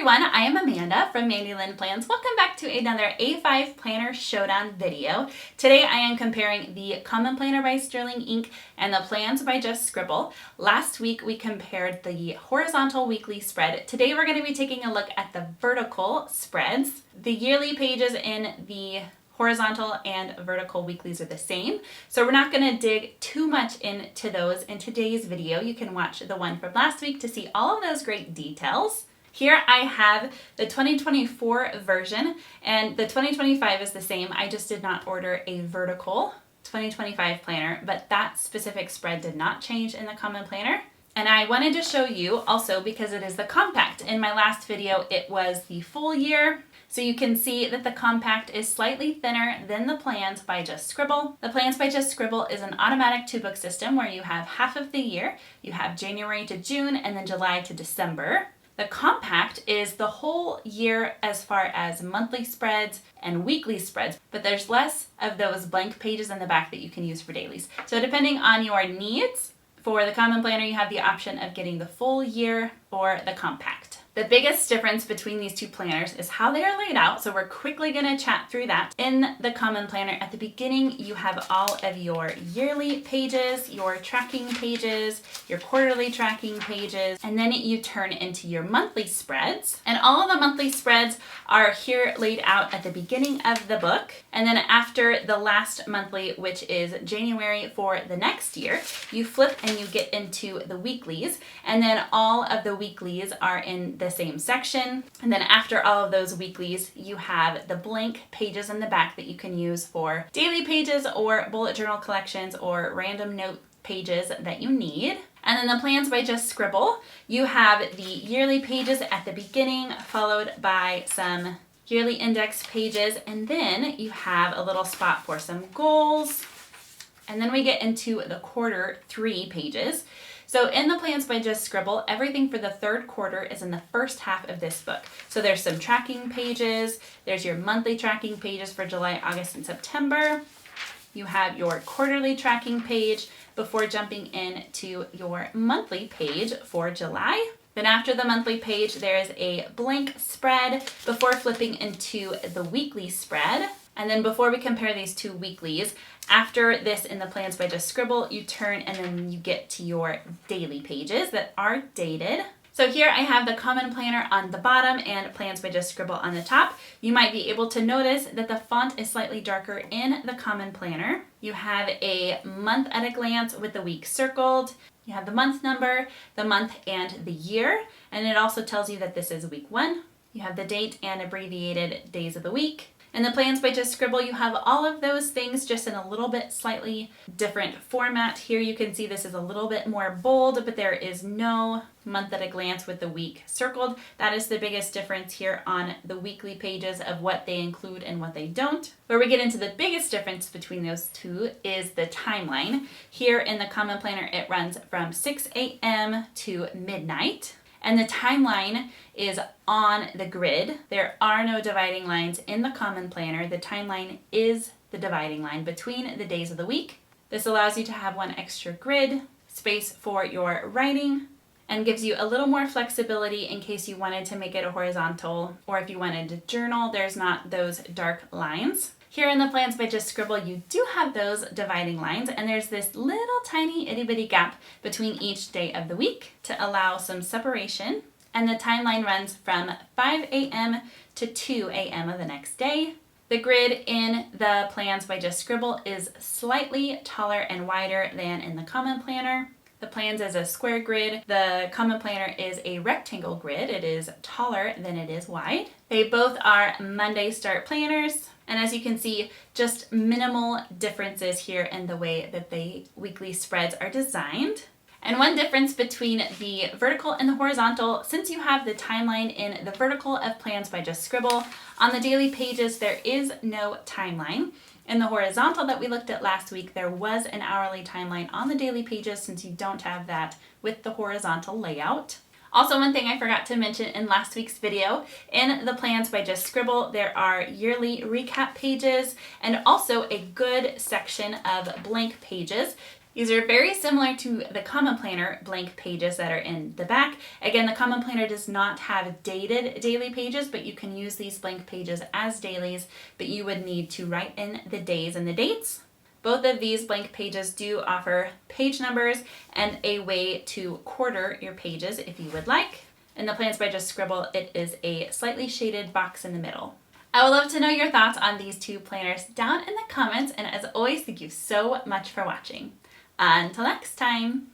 everyone, I am Amanda from Mandy, Lynn Plans. Welcome back to another A5 Planner Showdown video. Today I am comparing the Common Planner by Sterling Ink and the Plans by Just Scribble. Last week we compared the horizontal weekly spread. Today we're going to be taking a look at the vertical spreads. The yearly pages in the horizontal and vertical weeklies are the same, so we're not going to dig too much into those in today's video. You can watch the one from last week to see all of those great details. Here I have the 2024 version, and the 2025 is the same. I just did not order a vertical 2025 planner, but that specific spread did not change in the Common Planner. And I wanted to show you also because it is the compact. In my last video, it was the full year. So you can see that the compact is slightly thinner than the Plans by Just Scribble. The Plans by Just Scribble is an automatic two-book system where you have half of the year. You have January to June and then July to December. The compact is the whole year as far as monthly spreads and weekly spreads, but there's less of those blank pages in the back that you can use for dailies. So depending on your needs, for the Common Planner, you have the option of getting the full year or the compact. The biggest difference between these two planners is how they are laid out, so we're quickly going to chat through that. In the Common Planner, at the beginning, you have all of your yearly pages, your tracking pages, your quarterly tracking pages, and then you turn into your monthly spreads. And all of the monthly spreads are here laid out at the beginning of the book. And then after the last monthly, which is January for the next year, you flip and you get into the weeklies. And then all of the weeklies are in the same section. And then after all of those weeklies, you have the blank pages in the back that you can use for daily pages or bullet journal collections or random note pages that you need. And then the Plans by Just Scribble, you have the yearly pages at the beginning, followed by some yearly index pages, and then you have a little spot for some goals. And then we get into the quarter 3 pages. So in the Plans by Just Scribble, everything for the third quarter is in the first half of this book. So there's some tracking pages, there's your monthly tracking pages for July, August, and September. You have your quarterly tracking page before jumping into your monthly page for July. Then after the monthly page, there is a blank spread before flipping into the weekly spread. And then before we compare these two weeklies, after this in the Plans by Just Scribble, you turn and then you get to your daily pages that are dated. So here I have the Common Planner on the bottom and Plans by Just Scribble on the top. You might be able to notice that the font is slightly darker in the Common Planner. You have a month at a glance with the week circled. You have the month number, the month, and the year. And it also tells you that this is week 1. You have the date and abbreviated days of the week. In the Plans by Just Scribble, you have all of those things just in a little bit slightly different format. Here you can see this is a little bit more bold, but there is no month at a glance with the week circled. That is the biggest difference here on the weekly pages of what they include and what they don't. Where we get into the biggest difference between those two is the timeline. Here in the Common Planner, it runs from 6 a.m. to midnight. And the timeline is on the grid. There are no dividing lines in the Common Planner. The timeline is the dividing line between the days of the week. This allows you to have one extra grid space for your writing and gives you a little more flexibility in case you wanted to make it a horizontal, or if you wanted to journal, there's not those dark lines. Here in the Plans by Just Scribble, you do have those dividing lines, and there's this little tiny itty bitty gap between each day of the week to allow some separation. And the timeline runs from 5 a.m. to 2 a.m. of the next day. The grid in the Plans by Just Scribble is slightly taller and wider than in the Common Planner. The Plans is a square grid. The Common Planner is a rectangle grid. It is taller than it is wide. They both are Monday start planners. And as you can see, just minimal differences here in the way that the weekly spreads are designed. And one difference between the vertical and the horizontal, since you have the timeline in the vertical of Plans by Just Scribble, on the daily pages there is no timeline. In the horizontal that we looked at last week, there was an hourly timeline on the daily pages since you don't have that with the horizontal layout. Also, one thing I forgot to mention in last week's video, in the Plans by Just Scribble, there are yearly recap pages and also a good section of blank pages. These are very similar to the Common Planner blank pages that are in the back. Again, the Common Planner does not have dated daily pages, but you can use these blank pages as dailies, but you would need to write in the days and the dates. Both of these blank pages do offer page numbers and a way to quarter your pages if you would like. In the Plans by Just Scribble, it is a slightly shaded box in the middle. I would love to know your thoughts on these two planners down in the comments, and as always, thank you so much for watching. Until next time.